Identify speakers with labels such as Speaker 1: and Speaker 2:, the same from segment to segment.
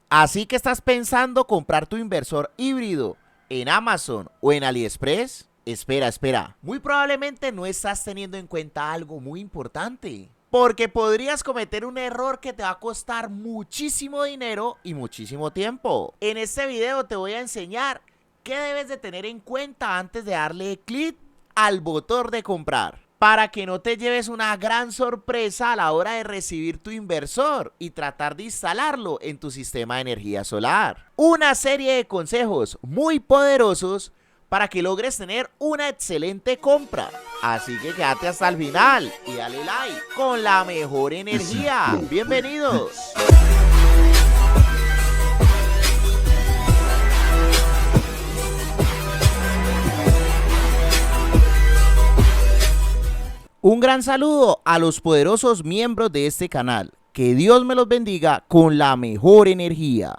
Speaker 1: Así que estás pensando comprar tu inversor híbrido en Amazon o en AliExpress. Espera. Muy probablemente no estás teniendo en cuenta algo muy importante. Porque podrías cometer un error que te va a costar muchísimo dinero y muchísimo tiempo. En este video te voy a enseñar qué debes de tener en cuenta antes de darle clic al botón de comprar, para que no te lleves una gran sorpresa a la hora de recibir tu inversor y tratar de instalarlo en tu sistema de energía solar. Una serie de consejos muy poderosos para que logres tener una excelente compra. Así que quédate hasta el final y dale like con la mejor energía. Bienvenidos. Un gran saludo a los poderosos miembros de este canal. Que Dios me los bendiga con la mejor energía.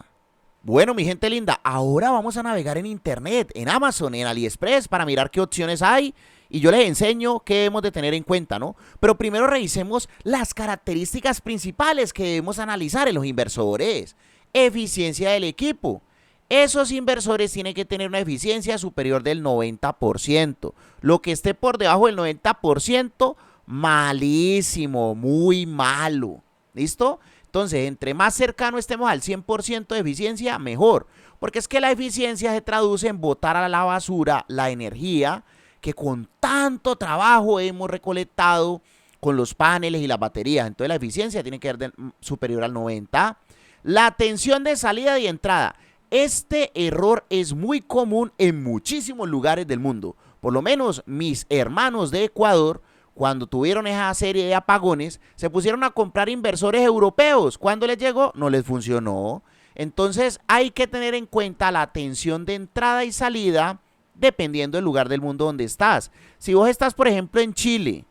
Speaker 1: Bueno, mi gente linda, ahora vamos a navegar en internet, en Amazon, en AliExpress, para mirar qué opciones hay y yo les enseño qué debemos de tener en cuenta, ¿no? Pero primero revisemos las características principales que debemos analizar en los inversores. Eficiencia del equipo. Esos inversores tienen que tener una eficiencia superior del 90%. Lo que esté por debajo del 90%, malísimo, muy malo. ¿Listo? Entonces, entre más cercano estemos al 100% de eficiencia, mejor. Porque es que la eficiencia se traduce en botar a la basura la energía que con tanto trabajo hemos recolectado con los paneles y las baterías. Entonces, la eficiencia tiene que ser superior al 90%. La tensión de salida y entrada. Este error es muy común en muchísimos lugares del mundo. Por lo menos mis hermanos de Ecuador, cuando tuvieron esa serie de apagones, se pusieron a comprar inversores europeos. Cuando les llegó, no les funcionó. Entonces hay que tener en cuenta la tensión de entrada y salida dependiendo del lugar del mundo donde estás. Si vos estás, por ejemplo, en Chile,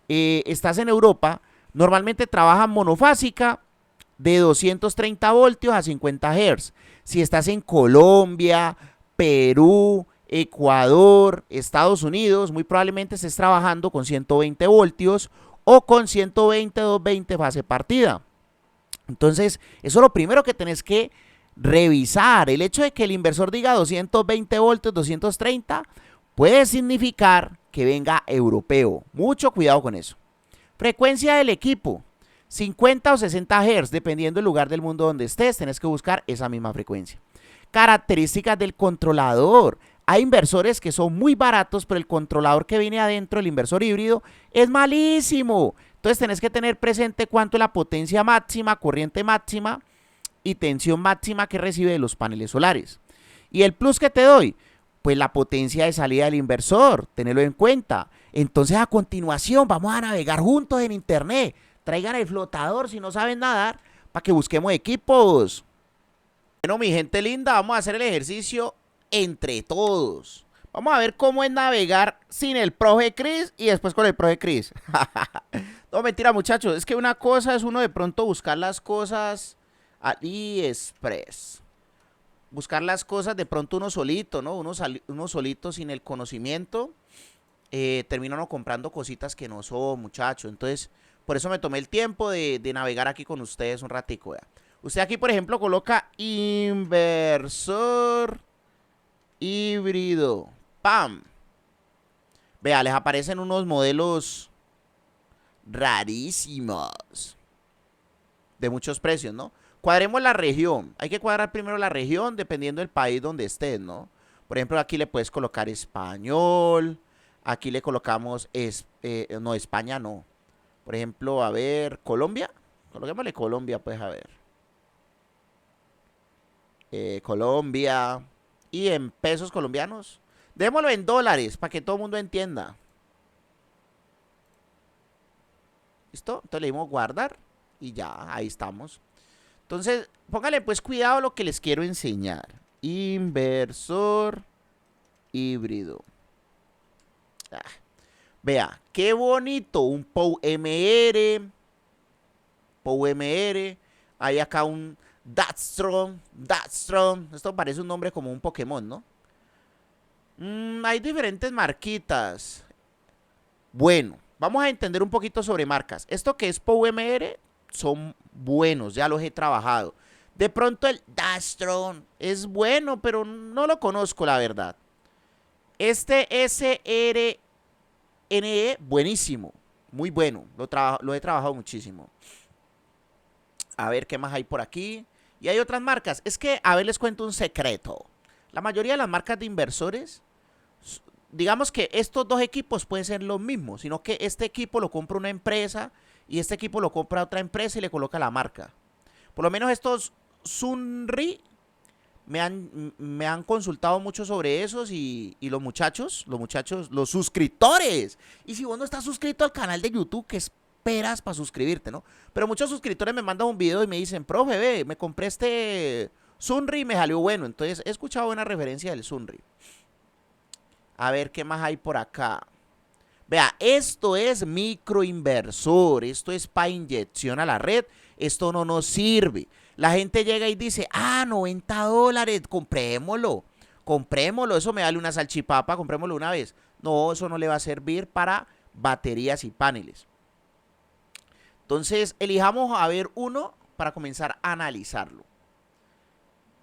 Speaker 1: estás en Europa, normalmente trabajan monofásica de 230 voltios a 50 Hz. Si estás en Colombia, Perú, Ecuador, Estados Unidos, muy probablemente estés trabajando con 120 voltios o con 120, 220 fase partida. Entonces, eso es lo primero que tenés que revisar. El hecho de que el inversor diga 220 voltios, 230, puede significar que venga europeo. Mucho cuidado con eso. Frecuencia del equipo. 50 o 60 Hz, dependiendo del lugar del mundo donde estés, tenés que buscar esa misma frecuencia. Características del controlador. Hay inversores que son muy baratos, pero el controlador que viene adentro, el inversor híbrido, es malísimo. Entonces tenés que tener presente cuánto es la potencia máxima, corriente máxima y tensión máxima que recibe de los paneles solares. Y el plus que te doy, pues la potencia de salida del inversor, tenelo en cuenta. Entonces a continuación vamos a navegar juntos en internet. Traigan el flotador si no saben nadar para que busquemos equipos. Bueno, mi gente linda, vamos a hacer el ejercicio entre todos. Vamos a ver cómo es navegar sin el profe Chris y después con el profe Chris. No, mentira, muchachos. Es que una cosa es uno de pronto buscar las cosas AliExpress. Buscar las cosas de pronto uno solito, ¿no? Uno solito sin el conocimiento. Termina uno comprando cositas que no son, muchachos. Entonces, por eso me tomé el tiempo de navegar aquí con ustedes un ratico. ¿Ya? Usted aquí, por ejemplo, coloca inversor híbrido. ¡Pam! Vea, les aparecen unos modelos rarísimos. De muchos precios, ¿no? Cuadremos la región. Hay que cuadrar primero la región dependiendo del país donde estés, ¿no? Por ejemplo, aquí le puedes colocar español. Aquí le colocamos, no, España no. Por ejemplo, a ver, Colombia. Coloquémosle Colombia, pues, a ver. Colombia. Y en pesos colombianos. Démoslo en dólares para que todo el mundo entienda. ¿Listo? Entonces le dimos guardar. Y ya, ahí estamos. Entonces, póngale pues cuidado a lo que les quiero enseñar. Inversor híbrido. Vea, qué bonito. Un POW-MR. POW-MR. Hay acá un Datstrom. Esto parece un nombre como un Pokémon, ¿no? Hay diferentes marquitas. Bueno, vamos a entender un poquito sobre marcas. Esto que es POW-MR son buenos, ya los he trabajado. De pronto el Dastron es bueno, pero no lo conozco, la verdad. Este SRNE, buenísimo. Muy bueno. Lo he trabajado muchísimo. A ver qué más hay por aquí. Y hay otras marcas. Es que, a ver, les cuento un secreto. La mayoría de las marcas de inversores, digamos que estos dos equipos pueden ser los mismos, sino que este equipo lo compra una empresa y este equipo lo compra otra empresa y le coloca la marca. Por lo menos estos Sunri me han consultado mucho sobre esos y los suscriptores. Y si vos no estás suscrito al canal de YouTube, ¿qué esperas para suscribirte, no? Pero muchos suscriptores me mandan un video y me dicen, profe, ve, me compré este Sunri y me salió bueno. Entonces he escuchado buena referencia del Sunri. A ver qué más hay por acá. Vea, esto es microinversor, esto es para inyección a la red, esto no nos sirve. La gente llega y dice, ah, $90, comprémoslo, eso me vale una salchipapa, comprémoslo una vez. No, eso no le va a servir para baterías y paneles. Entonces, elijamos a ver uno para comenzar a analizarlo.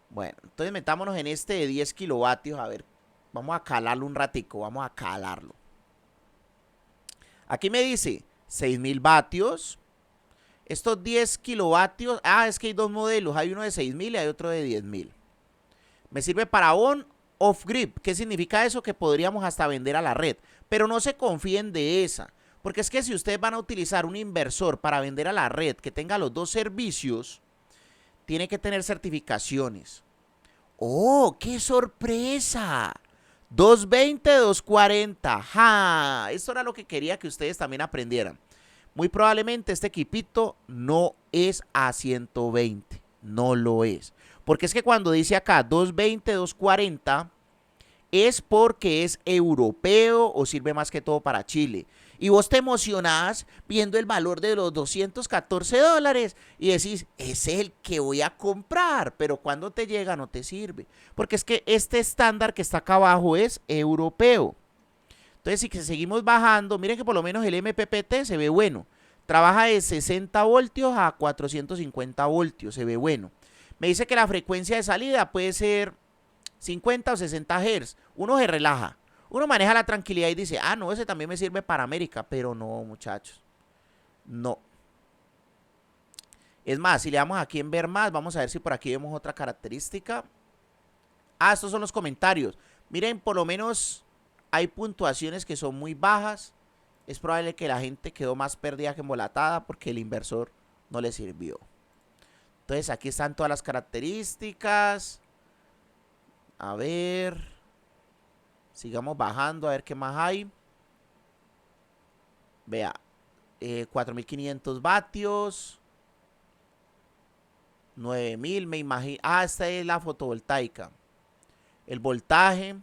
Speaker 1: Bueno, entonces metámonos en este de 10 kilovatios, a ver, vamos a calarlo un ratico, vamos a calarlo. Aquí me dice 6.000 vatios. Estos 10 kilovatios. Ah, es que hay dos modelos. Hay uno de 6.000 y hay otro de 10.000. Me sirve para on, off grid. ¿Qué significa eso? Que podríamos hasta vender a la red. Pero no se confíen de esa. Porque es que si ustedes van a utilizar un inversor para vender a la red que tenga los dos servicios, tiene que tener certificaciones. ¡Oh, qué sorpresa! 220, 240. ¡Ja! Esto era lo que quería que ustedes también aprendieran. Muy probablemente este equipito no es a 120. No lo es. Porque es que cuando dice acá 220, 240, es porque es europeo o sirve más que todo para Chile. Y vos te emocionás viendo el valor de los $214 y decís, es el que voy a comprar, pero cuando te llega no te sirve. Porque es que este estándar que está acá abajo es europeo. Entonces, si seguimos bajando, miren que por lo menos el MPPT se ve bueno. Trabaja de 60 voltios a 450 voltios, se ve bueno. Me dice que la frecuencia de salida puede ser 50 o 60 Hz. Uno se relaja. Uno maneja la tranquilidad y dice, ah, no, ese también me sirve para América. Pero no, muchachos. No. Es más, si le damos aquí en ver más, vamos a ver si por aquí vemos otra característica. Ah, estos son los comentarios. Miren, por lo menos hay puntuaciones que son muy bajas. Es probable que la gente quedó más perdida que embolatada porque el inversor no le sirvió. Entonces aquí están todas las características. A ver. Sigamos bajando a ver qué más hay. Vea. 4.500 vatios. 9.000 me imagino. Ah, esta es la fotovoltaica. El voltaje.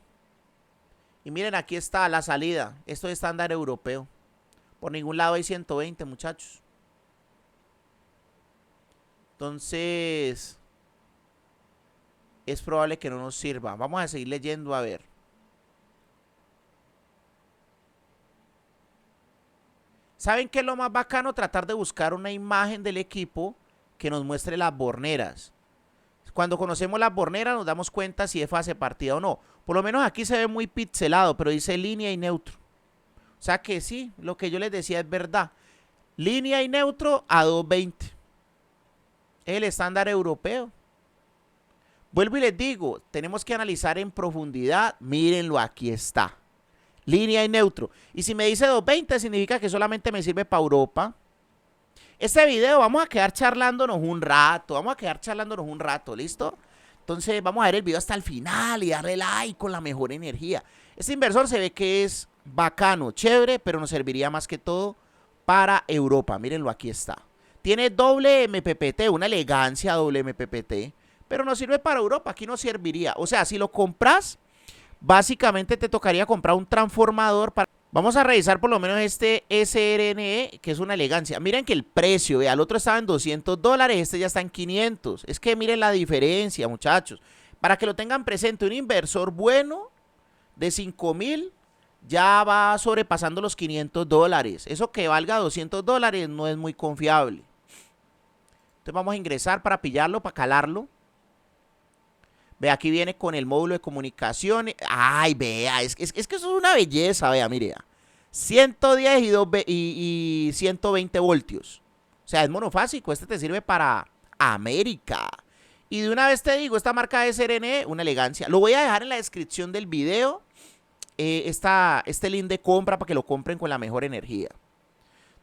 Speaker 1: Y miren, aquí está la salida. Esto es estándar europeo. Por ningún lado hay 120, muchachos. Entonces, es probable que no nos sirva. Vamos a seguir leyendo a ver. ¿Saben qué es lo más bacano? Tratar de buscar una imagen del equipo que nos muestre las borneras. Cuando conocemos las borneras nos damos cuenta si es fase partida o no. Por lo menos aquí se ve muy pixelado, pero dice línea y neutro. O sea que sí, lo que yo les decía es verdad. Línea y neutro a 220. Es el estándar europeo. Vuelvo y les digo, tenemos que analizar en profundidad. Mírenlo, aquí está. Línea y neutro. Y si me dice 220 significa que solamente me sirve para Europa. Este video vamos a quedar charlándonos un rato. ¿Listo? Entonces vamos a ver el video hasta el final y darle like con la mejor energía. Este inversor se ve que es bacano, chévere, pero nos serviría más que todo para Europa. Mírenlo, aquí está. Tiene doble MPPT, una elegancia doble MPPT, pero no sirve para Europa, aquí no serviría. O sea, si lo compras, básicamente te tocaría comprar un transformador para... Vamos a revisar por lo menos este SRNE, que es una elegancia. Miren que el precio, vea, el otro estaba en $200, este ya está en 500. Es que miren la diferencia, muchachos. Para que lo tengan presente, un inversor bueno de 5.000 ya va sobrepasando los $500. Eso que valga $200 no es muy confiable. Entonces vamos a ingresar para pillarlo, para calarlo. Ve, aquí viene con el módulo de comunicación. Ay, vea, es que eso es una belleza, vea, mire. 110 y 120 voltios. O sea, es monofásico. Este te sirve para América. Y de una vez te digo, esta marca es SRN, una elegancia. Lo voy a dejar en la descripción del video. Este link de compra para que lo compren con la mejor energía.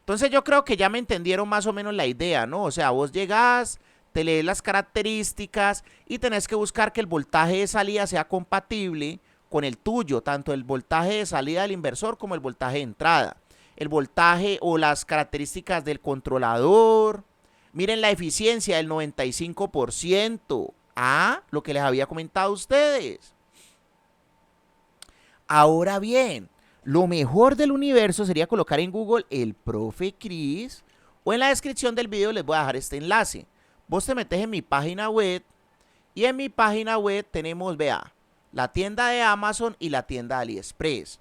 Speaker 1: Entonces yo creo que ya me entendieron más o menos la idea, ¿no? O sea, vos llegás, te lees las características y tenés que buscar que el voltaje de salida sea compatible con el tuyo, tanto el voltaje de salida del inversor como el voltaje de entrada. El voltaje o las características del controlador. Miren la eficiencia del 95%. Ah, lo que les había comentado a ustedes. Ahora bien, lo mejor del universo sería colocar en Google el profe Cris, o en la descripción del video les voy a dejar este enlace. Vos te metes en mi página web y en mi página web tenemos, vea, la tienda de Amazon y la tienda de AliExpress.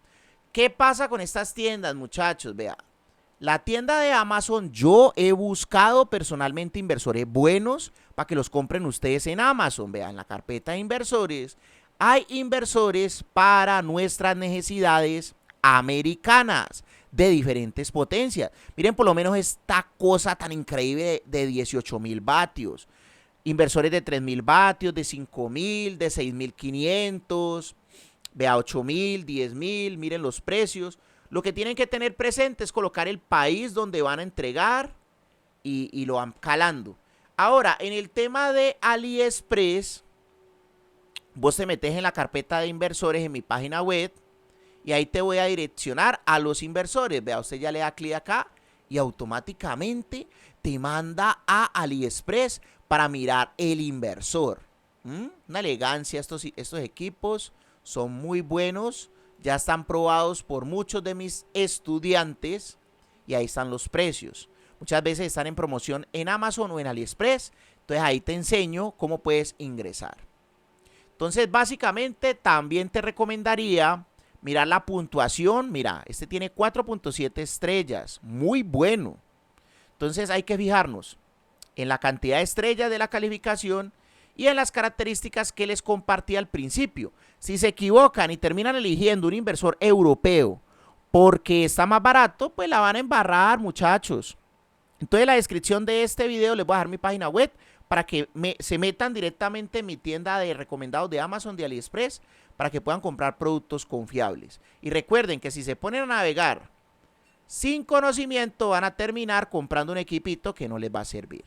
Speaker 1: ¿Qué pasa con estas tiendas, muchachos? Vea, la tienda de Amazon, yo he buscado personalmente inversores buenos para que los compren ustedes en Amazon. Vea, en la carpeta de inversores hay inversores para nuestras necesidades americanas de diferentes potencias. Miren por lo menos esta cosa tan increíble de 18.000 vatios. Inversores de 3.000 vatios, de 5.000, de 6.500, vea 8.000, 10.000, miren los precios. Lo que tienen que tener presente es colocar el país donde van a entregar y lo van calando. Ahora, en el tema de AliExpress, vos te metes en la carpeta de inversores en mi página web y ahí te voy a direccionar a los inversores. Vea, usted ya le da clic acá y automáticamente te manda a AliExpress para mirar el inversor. Una elegancia, estos equipos son muy buenos, ya están probados por muchos de mis estudiantes y ahí están los precios. Muchas veces están en promoción en Amazon o en AliExpress, entonces ahí te enseño cómo puedes ingresar. Entonces básicamente también te recomendaría mirar la puntuación. Mira, este tiene 4.7 estrellas, muy bueno. Entonces hay que fijarnos en la cantidad de estrellas de la calificación y en las características que les compartí al principio. Si se equivocan y terminan eligiendo un inversor europeo porque está más barato, pues la van a embarrar, muchachos. Entonces en la descripción de este video les voy a dejar mi página web para que se metan directamente en mi tienda de recomendados de Amazon, de AliExpress, para que puedan comprar productos confiables. Y recuerden que si se ponen a navegar sin conocimiento, van a terminar comprando un equipito que no les va a servir.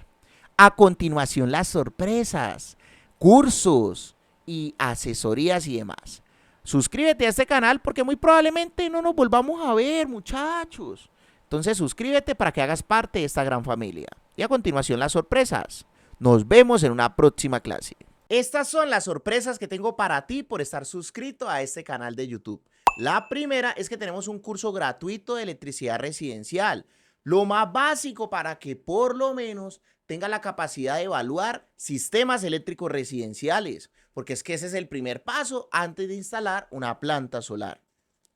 Speaker 1: A continuación, las sorpresas, cursos y asesorías y demás. Suscríbete a este canal porque muy probablemente no nos volvamos a ver, muchachos. Entonces suscríbete para que hagas parte de esta gran familia. Y a continuación, las sorpresas. Nos vemos en una próxima clase. Estas son las sorpresas que tengo para ti por estar suscrito a este canal de YouTube. La primera es que tenemos un curso gratuito de electricidad residencial. Lo más básico para que por lo menos tenga la capacidad de evaluar sistemas eléctricos residenciales. Porque es que ese es el primer paso antes de instalar una planta solar.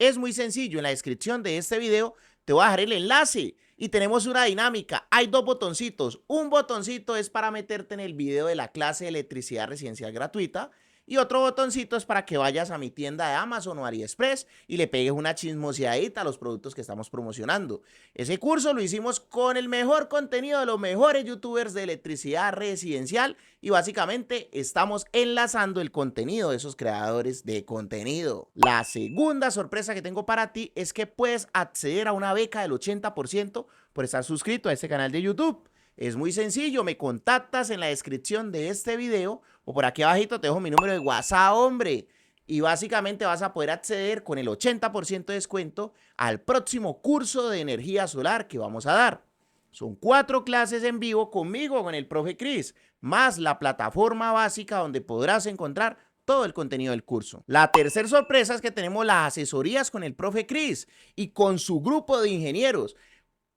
Speaker 1: Es muy sencillo, en la descripción de este video te voy a dejar el enlace y tenemos una dinámica. Hay dos botoncitos. Un botoncito es para meterte en el video de la clase de electricidad residencial gratuita y otro botoncito es para que vayas a mi tienda de Amazon o AliExpress y le pegues una chismoseadita a los productos que estamos promocionando. Ese curso lo hicimos con el mejor contenido de los mejores youtubers de electricidad residencial y básicamente estamos enlazando el contenido de esos creadores de contenido. La segunda sorpresa que tengo para ti es que puedes acceder a una beca del 80% por estar suscrito a este canal de YouTube. Es muy sencillo, me contactas en la descripción de este video o por aquí abajito te dejo mi número de WhatsApp, hombre. Y básicamente vas a poder acceder con el 80% de descuento al próximo curso de energía solar que vamos a dar. Son 4 clases en vivo conmigo, con el profe Cris, más la plataforma básica donde podrás encontrar todo el contenido del curso. La tercera sorpresa es que tenemos las asesorías con el profe Cris y con su grupo de ingenieros.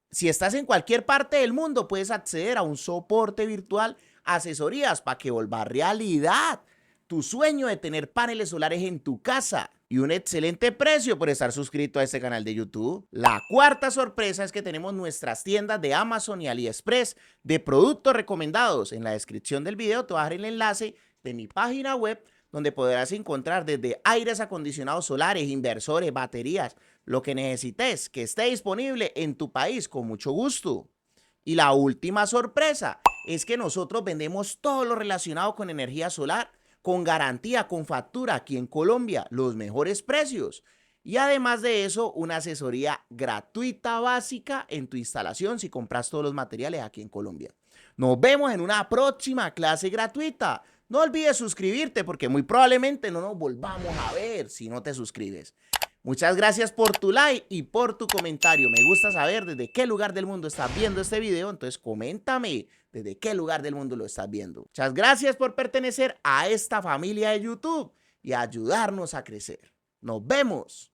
Speaker 1: Si estás en cualquier parte del mundo, puedes acceder a un soporte virtual, asesorías para que vuelva realidad tu sueño de tener paneles solares en tu casa y un excelente precio por estar suscrito a este canal de YouTube. La cuarta sorpresa es que tenemos nuestras tiendas de Amazon y AliExpress de productos recomendados. En la descripción del video te voy a dejar el enlace de mi página web donde podrás encontrar desde aires acondicionados solares, inversores, baterías, lo que necesites que esté disponible en tu país con mucho gusto. Y la última sorpresa es que nosotros vendemos todo lo relacionado con energía solar, con garantía, con factura aquí en Colombia, los mejores precios. Y además de eso, una asesoría gratuita básica en tu instalación si compras todos los materiales aquí en Colombia. Nos vemos en una próxima clase gratuita. No olvides suscribirte porque muy probablemente no nos volvamos a ver si no te suscribes. Muchas gracias por tu like y por tu comentario. Me gusta saber desde qué lugar del mundo estás viendo este video, entonces coméntame desde qué lugar del mundo lo estás viendo. Muchas gracias por pertenecer a esta familia de YouTube y ayudarnos a crecer. Nos vemos.